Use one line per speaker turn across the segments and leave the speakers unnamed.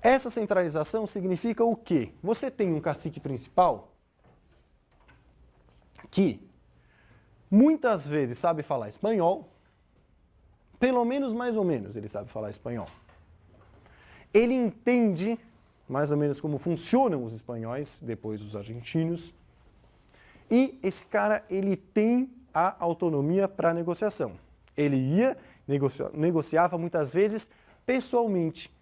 Essa centralização significa o quê? Você tem um cacique principal que muitas vezes sabe falar espanhol, pelo menos mais ou menos ele sabe falar espanhol. Ele entende mais ou menos como funcionam os espanhóis, depois os argentinos, e esse cara ele tem a autonomia para negociação. Ele ia, negociava muitas vezes pessoalmente,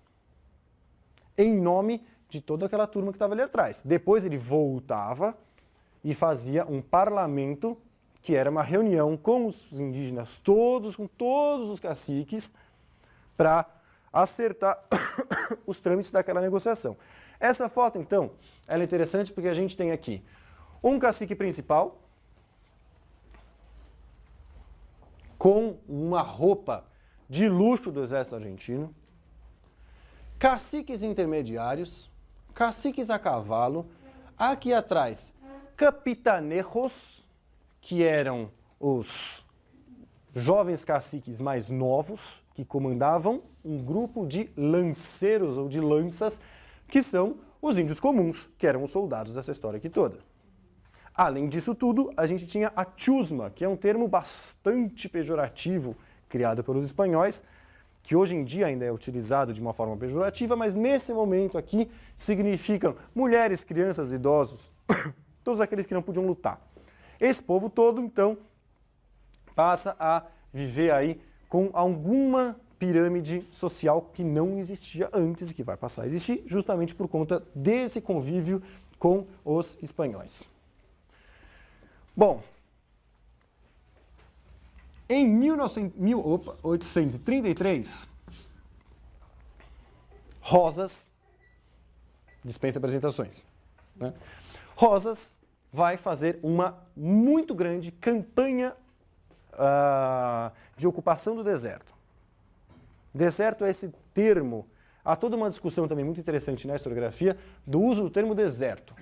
em nome de toda aquela turma que estava ali atrás. Depois ele voltava e fazia um parlamento, que era uma reunião com os indígenas todos, com todos os caciques, para acertar os trâmites daquela negociação. Essa foto, então, ela é interessante porque a gente tem aqui um cacique principal com uma roupa de luxo do exército argentino, caciques intermediários, caciques a cavalo, aqui atrás, capitanejos, que eram os jovens caciques mais novos, que comandavam um grupo de lanceiros ou de lanças, que são os índios comuns, que eram os soldados dessa história aqui toda. Além disso tudo, a gente tinha a chusma, que é um termo bastante pejorativo, criado pelos espanhóis, que hoje em dia ainda é utilizado de uma forma pejorativa, mas nesse momento aqui significam mulheres, crianças, idosos, todos aqueles que não podiam lutar. Esse povo todo, então, passa a viver aí com alguma pirâmide social que não existia antes e que vai passar a existir justamente por conta desse convívio com os espanhóis. Bom, em 1833, Rosas, dispensa apresentações, né? Rosas vai fazer uma muito grande campanha de ocupação do deserto. Deserto é esse termo, há toda uma discussão também muito interessante na historiografia do uso do termo deserto,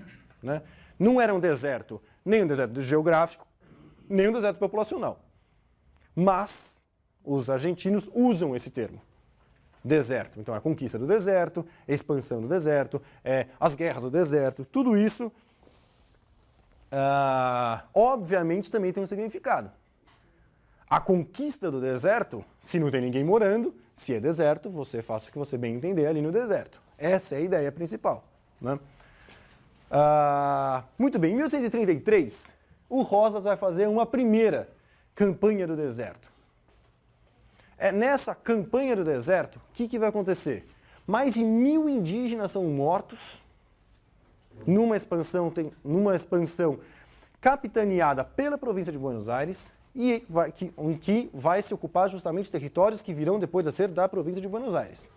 né? Não era um deserto, nem um deserto geográfico, nem um deserto populacional. Mas os argentinos usam esse termo, deserto. Então, a conquista do deserto, a expansão do deserto, as guerras do deserto, tudo isso, obviamente, também tem um significado. A conquista do deserto, se não tem ninguém morando, se é deserto, você faz o que você bem entender ali no deserto. Essa é a ideia principal, né? Muito bem, em 1833, o Rosas vai fazer uma primeira campanha do deserto. Nessa campanha do deserto, o que vai acontecer? Mais de 1.000 indígenas são mortos numa expansão capitaneada pela província de Buenos Aires e em que vai se ocupar justamente territórios que virão depois a ser da província de Buenos Aires.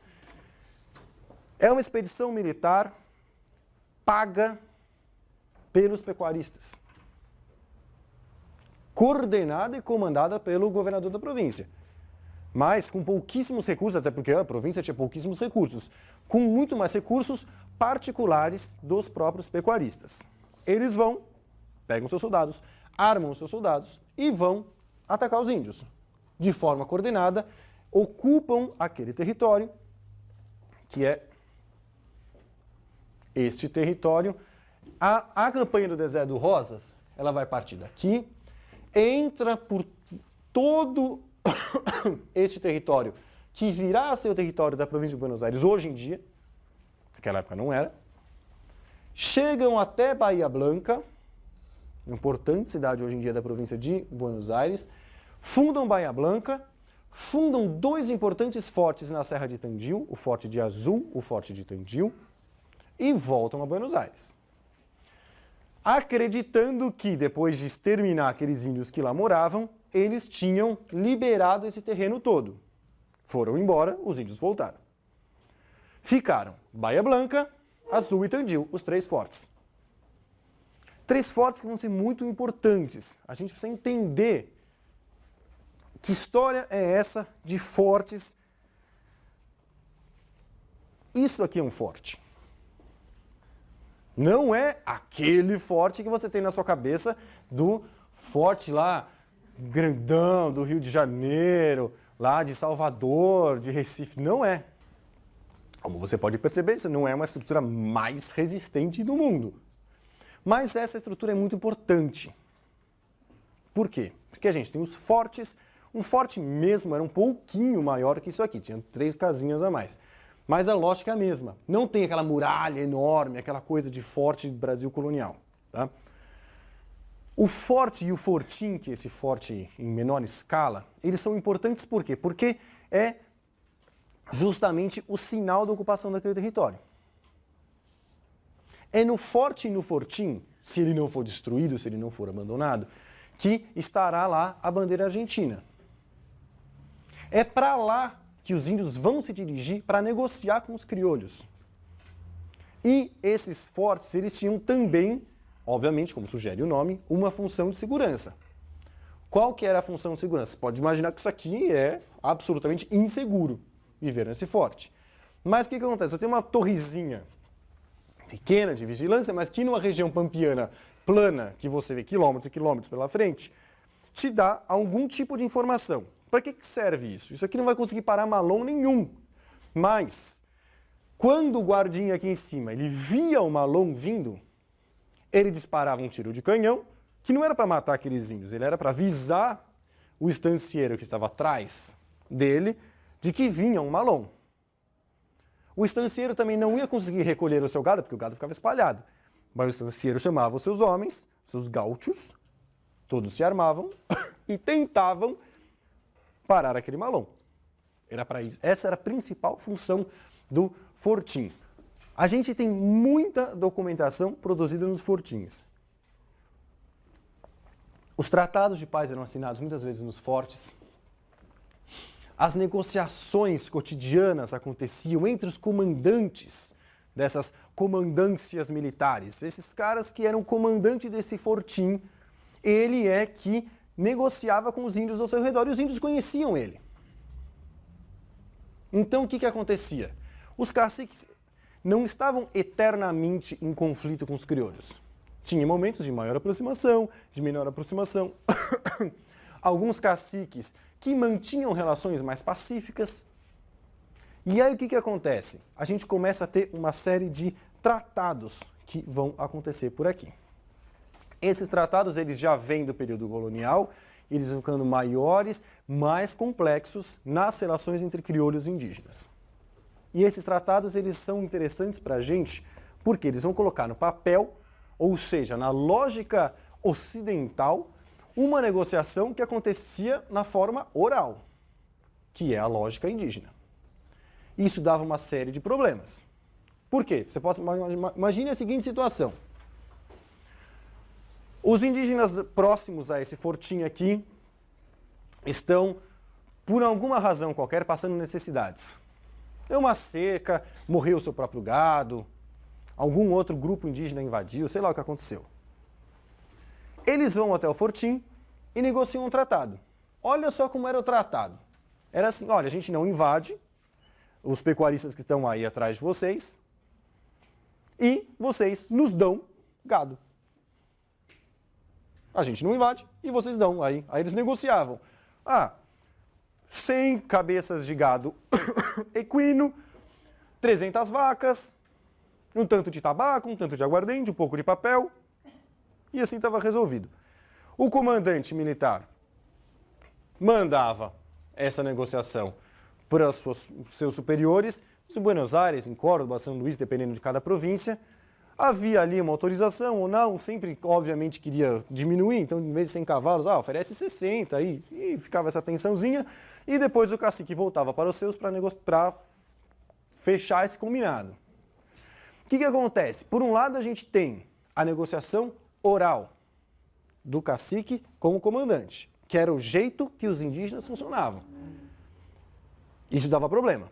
É uma expedição militar paga pelos pecuaristas, coordenada e comandada pelo governador da província, mas com pouquíssimos recursos, até porque a província tinha pouquíssimos recursos, com muito mais recursos particulares dos próprios pecuaristas. Eles vão, pegam seus soldados, armam os seus soldados e vão atacar os índios. De forma coordenada, ocupam aquele território, que é este território. A campanha do deserto do Rosas, ela vai partir daqui, entra por todo este território, que virá a ser o território da província de Buenos Aires hoje em dia, naquela época não era, chegam até Bahia Blanca, importante cidade hoje em dia da província de Buenos Aires, fundam Bahia Blanca, fundam dois importantes fortes na Serra de Tandil, o Forte de Azul, o Forte de Tandil, e voltam a Buenos Aires. Acreditando que, depois de exterminar aqueles índios que lá moravam, eles tinham liberado esse terreno todo. Foram embora, os índios voltaram. Ficaram Bahia Blanca, Azul e Tandil, os três fortes. Três fortes que vão ser muito importantes. A gente precisa entender que história é essa de fortes. Isso aqui é um forte. Não é aquele forte que você tem na sua cabeça do forte lá, grandão, do Rio de Janeiro, lá de Salvador, de Recife. Não é. Como você pode perceber, isso não é uma estrutura mais resistente do mundo. Mas essa estrutura é muito importante. Por quê? Porque a gente tem os fortes. Um forte mesmo era um pouquinho maior que isso aqui, tinha 3 casinhas a mais. Mas a lógica é a mesma. Não tem aquela muralha enorme, aquela coisa de forte do Brasil colonial. Tá? O forte e o fortim, que é esse forte em menor escala, eles são importantes por quê? Porque é justamente o sinal da ocupação daquele território. É no forte e no fortim, se ele não for destruído, se ele não for abandonado, que estará lá a bandeira argentina. É para lá que os índios vão se dirigir para negociar com os crioulos. E esses fortes, eles tinham também, obviamente, como sugere o nome, uma função de segurança. Qual que era a função de segurança? Você pode imaginar que isso aqui é absolutamente inseguro, viver nesse forte. Mas o que acontece? Eu tenho uma torrezinha pequena de vigilância, mas que numa região pampiana plana, que você vê quilômetros e quilômetros pela frente, te dá algum tipo de informação. Para que serve isso? Isso aqui não vai conseguir parar malom nenhum. Mas, quando o guardinha aqui em cima ele via o malom vindo, ele disparava um tiro de canhão, que não era para matar aqueles índios, ele era para avisar o estancieiro que estava atrás dele de que vinha um malom. O estancieiro também não ia conseguir recolher o seu gado, porque o gado ficava espalhado. Mas o estancieiro chamava os seus homens, seus gaúchos, todos se armavam e tentavam parar aquele malom. Era para isso. Essa era a principal função do fortim. A gente tem muita documentação produzida nos fortins. Os tratados de paz eram assinados muitas vezes nos fortes. As negociações cotidianas aconteciam entre os comandantes dessas comandâncias militares. Esses caras que eram comandante desse fortim, ele é que negociava com os índios ao seu redor e os índios conheciam ele. Então o que acontecia? Os caciques não estavam eternamente em conflito com os crioulos. Tinha momentos de maior aproximação, de menor aproximação. Alguns caciques que mantinham relações mais pacíficas. E aí o que acontece? A gente começa a ter uma série de tratados que vão acontecer por aqui. Esses tratados eles já vêm do período colonial, eles vão ficando maiores, mais complexos nas relações entre crioulos e indígenas. E esses tratados eles são interessantes para a gente porque eles vão colocar no papel, ou seja, na lógica ocidental, uma negociação que acontecia na forma oral, que é a lógica indígena. Isso dava uma série de problemas. Por quê? Você pode imagine a seguinte situação. Os indígenas próximos a esse fortinho aqui estão, por alguma razão qualquer, passando necessidades. Deu uma seca, morreu o seu próprio gado, algum outro grupo indígena invadiu, sei lá o que aconteceu. Eles vão até o fortim e negociam um tratado. Olha só como era o tratado. Era assim, olha, a gente não invade os pecuaristas que estão aí atrás de vocês e vocês nos dão gado. A gente não invade e vocês dão. Aí eles negociavam. 100 cabeças de gado equino, 300 vacas, um tanto de tabaco, um tanto de aguardente, um pouco de papel. E assim estava resolvido. O comandante militar mandava essa negociação para os seus superiores, em Buenos Aires, em Córdoba, São Luís, dependendo de cada província. Havia ali uma autorização ou não, sempre, obviamente, queria diminuir, então, em vez de 100 cavalos, oferece 60, e ficava essa tensãozinha, e depois o cacique voltava para os seus para fechar esse combinado. O que acontece? Por um lado, a gente tem a negociação oral do cacique com o comandante, que era o jeito que os indígenas funcionavam. Isso dava problema.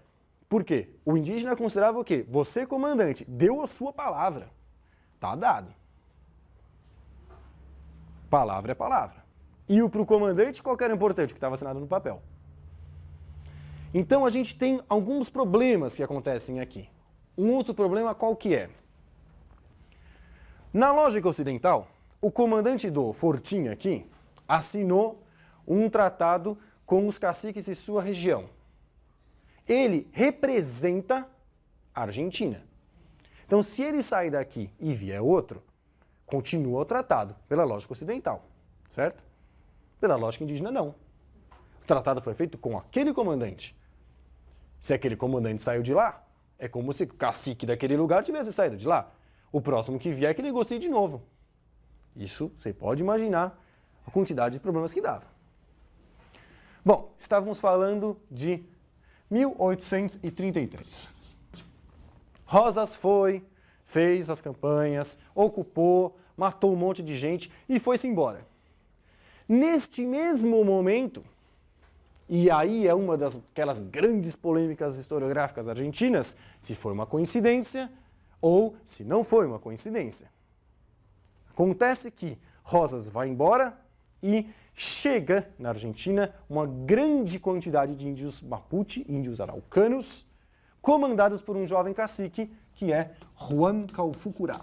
Por quê? O indígena considerava o quê? Você, comandante, deu a sua palavra. Está dado. Palavra é palavra. E para o comandante, qual que era importante? O que estava assinado no papel. Então, a gente tem alguns problemas que acontecem aqui. Um outro problema qual que é? Na lógica ocidental, o comandante do fortim aqui assinou um tratado com os caciques de sua região. Ele representa Argentina. Então, se ele sair daqui e vier outro, continua o tratado, pela lógica ocidental, certo? Pela lógica indígena, não. O tratado foi feito com aquele comandante. Se aquele comandante saiu de lá, é como se o cacique daquele lugar tivesse saído de lá. O próximo que vier é que negocie de novo. Isso, você pode imaginar a quantidade de problemas que dava. Bom, estávamos falando de 1833. Rosas fez as campanhas, ocupou, matou um monte de gente e foi-se embora. Neste mesmo momento, e aí é uma daquelas grandes polêmicas historiográficas argentinas, se foi uma coincidência ou se não foi uma coincidência. Acontece que Rosas vai embora e chega na Argentina uma grande quantidade de índios Mapuche, índios araucanos, comandados por um jovem cacique que é Juan Calfucurá.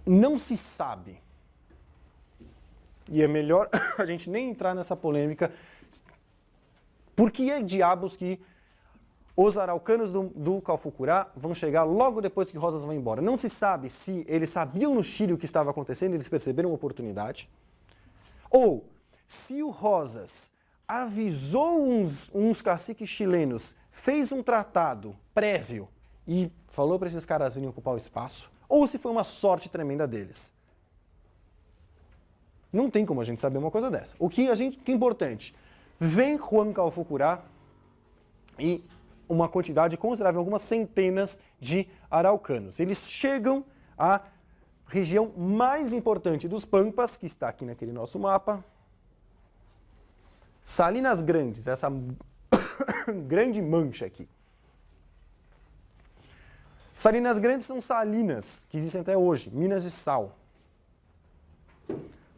Não se sabe, e é melhor a gente nem entrar nessa polêmica, por que é diabos que os araucanos do Calfucurá vão chegar logo depois que Rosas vai embora. Não se sabe se eles sabiam no Chile o que estava acontecendo e eles perceberam a oportunidade, ou se o Rosas avisou uns caciques chilenos, fez um tratado prévio e falou para esses caras virem ocupar o espaço, ou se foi uma sorte tremenda deles. Não tem como a gente saber uma coisa dessa. O que é importante? Vem Juan Calfucurá e uma quantidade considerável, algumas centenas de araucanos. Eles chegam à região mais importante dos Pampas, que está aqui naquele nosso mapa. Salinas Grandes, essa grande mancha aqui. Salinas Grandes são salinas que existem até hoje, minas de sal.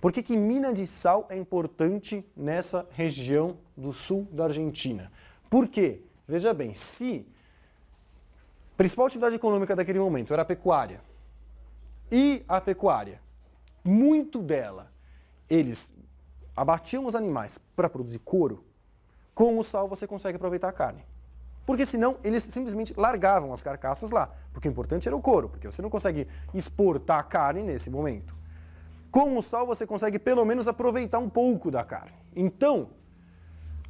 Por que mina de sal é importante nessa região do sul da Argentina? Por quê? Veja bem, se a principal atividade econômica daquele momento era a pecuária, e a pecuária, muito dela, eles abatiam os animais para produzir couro, com o sal você consegue aproveitar a carne. Porque senão eles simplesmente largavam as carcaças lá, porque o importante era o couro, porque você não consegue exportar a carne nesse momento. Com o sal você consegue pelo menos aproveitar um pouco da carne. Então,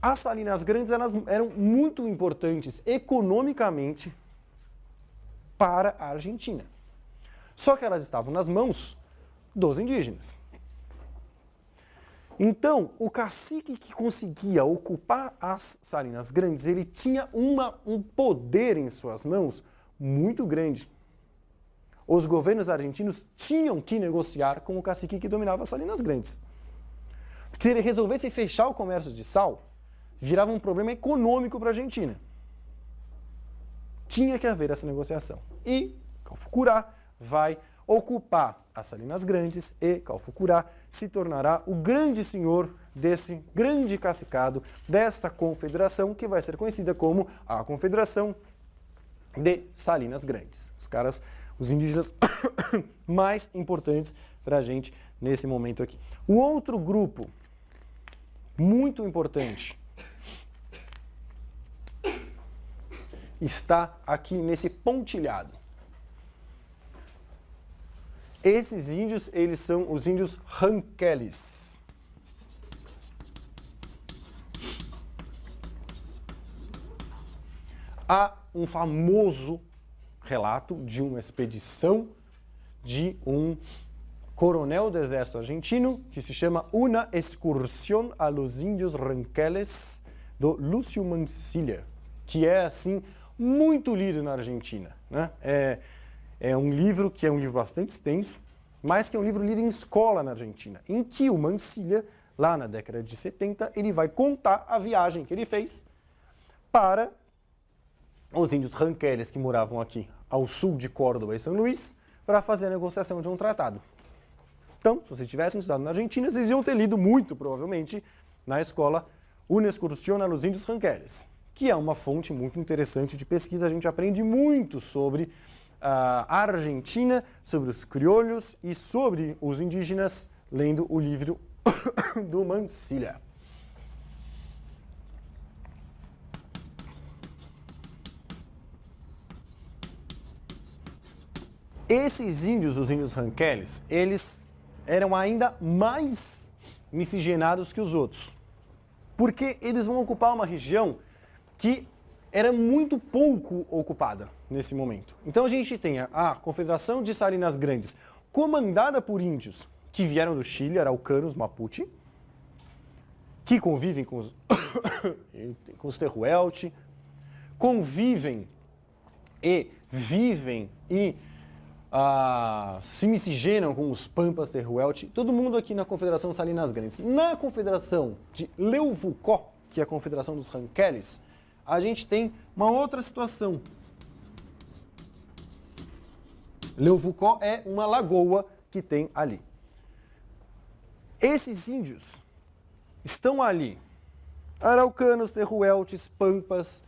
as Salinas Grandes eram muito importantes economicamente para a Argentina. Só que elas estavam nas mãos dos indígenas. Então, o cacique que conseguia ocupar as Salinas Grandes, ele tinha um poder em suas mãos muito grande. Os governos argentinos tinham que negociar com o cacique que dominava as Salinas Grandes. Porque se ele resolvesse fechar o comércio de sal, virava um problema econômico para a Argentina. Tinha que haver essa negociação. E Calfucurá vai ocupar as Salinas Grandes e Calfucurá se tornará o grande senhor desse grande cacicado, desta confederação que vai ser conhecida como a Confederação de Salinas Grandes. Os indígenas mais importantes para a gente nesse momento aqui. O outro grupo muito importante está aqui nesse pontilhado. Esses índios, eles são os índios Ranqueles. Há um famoso relato de uma expedição de um coronel do exército argentino que se chama Una Excursión a los Indios Ranqueles, do Lúcio Mansilla, que é, assim, muito lido na Argentina, né? É um livro que é um livro bastante extenso, mas que é um livro lido em escola na Argentina, em que o Mansilla, lá na década de 70, ele vai contar a viagem que ele fez para os índios Ranqueles que moravam aqui ao sul de Córdoba e São Luís, para fazer a negociação de um tratado. Então, se vocês tivessem estudado na Argentina, vocês iam ter lido muito, provavelmente, na escola Una Excursión a los Indios Ranqueles, que é uma fonte muito interessante de pesquisa. A gente aprende muito sobre a Argentina, sobre os criolhos e sobre os indígenas, lendo o livro do Mansilla. Esses índios, os índios ranqueles, eles eram ainda mais miscigenados que os outros, porque eles vão ocupar uma região que era muito pouco ocupada nesse momento. Então a gente tem a Confederação de Salinas Grandes, comandada por índios que vieram do Chile, araucanos, Mapuche, que convivem com os, com os Tehuelche, convivem e vivem e se miscigenam com os Pampas, Tehuelche, todo mundo aqui na Confederação Salinas Grandes. Na Confederação de Leuvucó, que é a Confederação dos Ranqueles, a gente tem uma outra situação. Leuvucó é uma lagoa que tem ali. Esses índios estão ali, araucanos, Tehuelches, Pampas,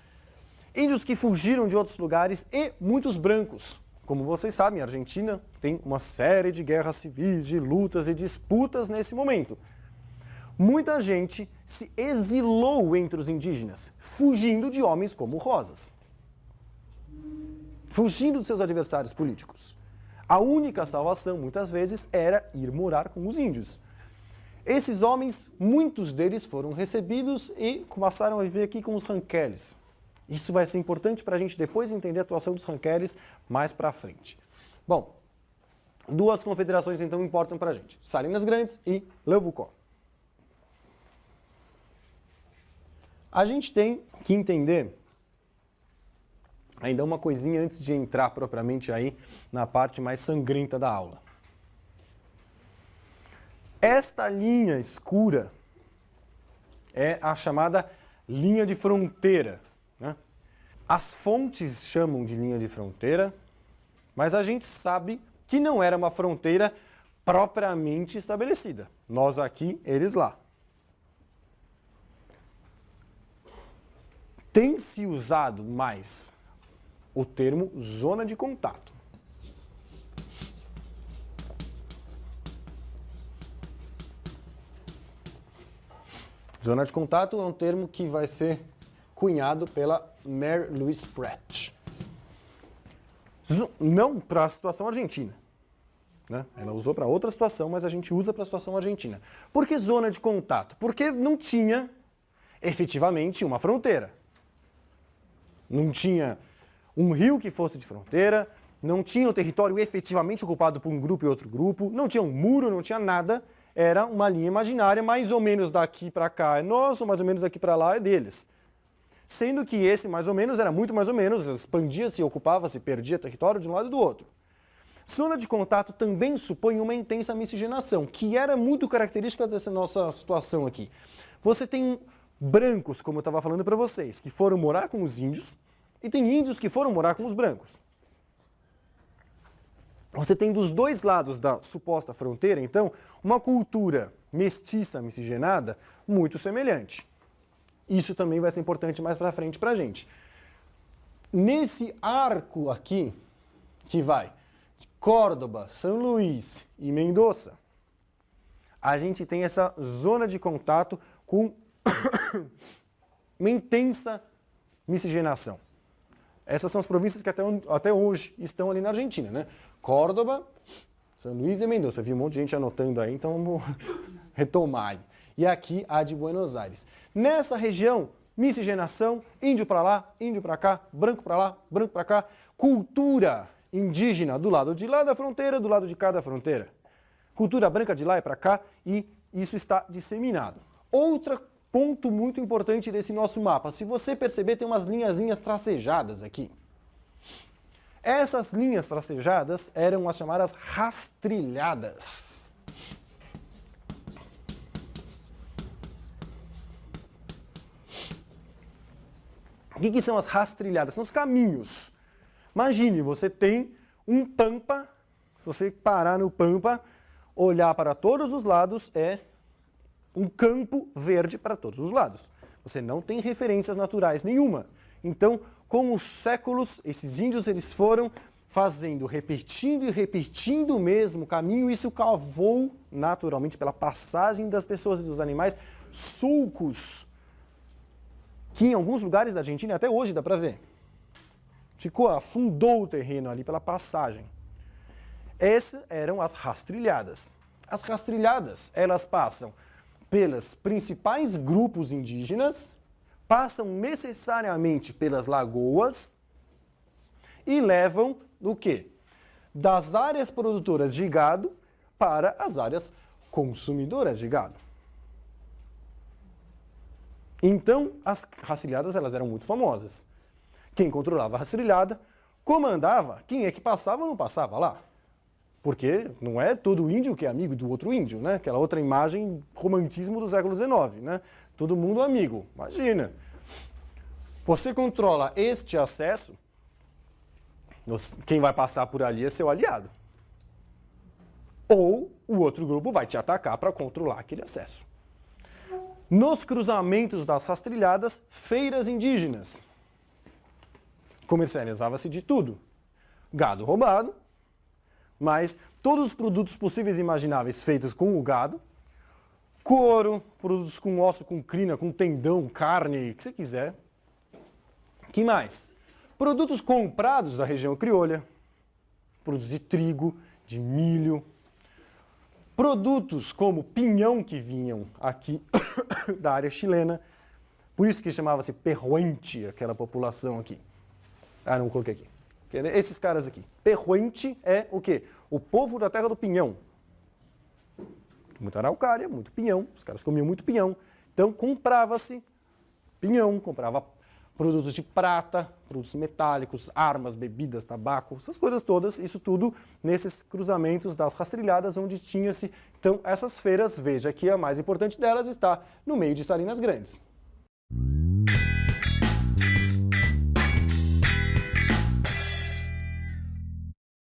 índios que fugiram de outros lugares e muitos brancos. Como vocês sabem, a Argentina tem uma série de guerras civis, de lutas e disputas nesse momento. Muita gente se exilou entre os indígenas, fugindo de homens como Rosas, fugindo de seus adversários políticos. A única salvação, muitas vezes, era ir morar com os índios. Esses homens, muitos deles foram recebidos e passaram a viver aqui com os ranqueles. Isso vai ser importante para a gente depois entender a atuação dos ranqueles mais para frente. Bom, duas confederações então importam para a gente, Salinas Grandes e Leuvucó. A gente tem que entender ainda uma coisinha antes de entrar propriamente aí na parte mais sangrenta da aula. Esta linha escura é a chamada linha de fronteira. As fontes chamam de linha de fronteira, mas a gente sabe que não era uma fronteira propriamente estabelecida. Nós aqui, eles lá. Tem se usado mais o termo zona de contato. Zona de contato é um termo que vai ser cunhado pela Mary Louise Pratt. Não para a situação argentina. Né? Ela usou para outra situação, mas a gente usa para a situação argentina. Por que zona de contato? Porque não tinha efetivamente uma fronteira. Não tinha um rio que fosse de fronteira, não tinha o território efetivamente ocupado por um grupo e outro grupo, não tinha um muro, não tinha nada. Era uma linha imaginária, mais ou menos daqui para cá é nosso, mais ou menos daqui para lá é deles. Sendo que esse mais ou menos era muito mais ou menos, expandia-se, ocupava-se, perdia território de um lado e do outro. Zona de contato também supõe uma intensa miscigenação, que era muito característica dessa nossa situação aqui. Você tem brancos, como eu estava falando para vocês, que foram morar com os índios, e tem índios que foram morar com os brancos. Você tem dos dois lados da suposta fronteira, então, uma cultura mestiça, miscigenada, muito semelhante. Isso também vai ser importante mais para frente para a gente. Nesse arco aqui, que vai de Córdoba, São Luís e Mendoza, a gente tem essa zona de contato com uma intensa miscigenação. Essas são as províncias que até hoje estão ali na Argentina, né? Córdoba, São Luís e Mendoza. Eu vi um monte de gente anotando aí, então vamos retomar. E aqui a de Buenos Aires. Nessa região, miscigenação, índio para lá, índio para cá, branco para lá, branco para cá, cultura indígena do lado de lá da fronteira, do lado de cá da fronteira. Cultura branca de lá e para cá, e isso está disseminado. Outro ponto muito importante desse nosso mapa, se você perceber, tem umas linhazinhas tracejadas aqui. Essas linhas tracejadas eram as chamadas rastrilhadas. O que são as rastrilhadas? São os caminhos. Imagine, você tem um pampa, se você parar no pampa, olhar para todos os lados, é um campo verde para todos os lados. Você não tem referências naturais nenhuma. Então, com os séculos, esses índios eles foram fazendo, repetindo e repetindo o mesmo caminho, isso cavou naturalmente pela passagem das pessoas e dos animais sulcos que em alguns lugares da Argentina até hoje dá para ver. Afundou o terreno ali pela passagem. Essas eram as rastrilhadas. As rastrilhadas, elas passam pelos principais grupos indígenas, passam necessariamente pelas lagoas e levam o quê? Das áreas produtoras de gado para as áreas consumidoras de gado. Então, as rastrilhadas elas eram muito famosas. Quem controlava a rastrilhada comandava, quem é que passava ou não passava lá. Porque não é todo índio que é amigo do outro índio, né? Aquela outra imagem, romantismo do século XIX, né? Todo mundo amigo. Imagina. Você controla este acesso, quem vai passar por ali é seu aliado. Ou o outro grupo vai te atacar para controlar aquele acesso. Nos cruzamentos das rastrilhadas, feiras indígenas. Comercializava-se de tudo. Gado roubado, mas todos os produtos possíveis e imagináveis feitos com o gado, couro, produtos com osso, com crina, com tendão, carne, o que você quiser. Que mais? Produtos comprados da região criolha, produtos de trigo, de milho, produtos como pinhão que vinham aqui da área chilena, por isso que chamava-se perruente, aquela população aqui. Ah, não coloquei aqui. Esses caras aqui. Perruente é o quê? O povo da terra do pinhão. Muita araucária, muito pinhão, os caras comiam muito pinhão. Então comprava-se pinhão, comprava produtos de prata, produtos metálicos, armas, bebidas, tabaco, essas coisas todas, isso tudo nesses cruzamentos das rastrilhadas onde tinha-se. Então essas feiras, veja que a mais importante delas está no meio de Salinas Grandes.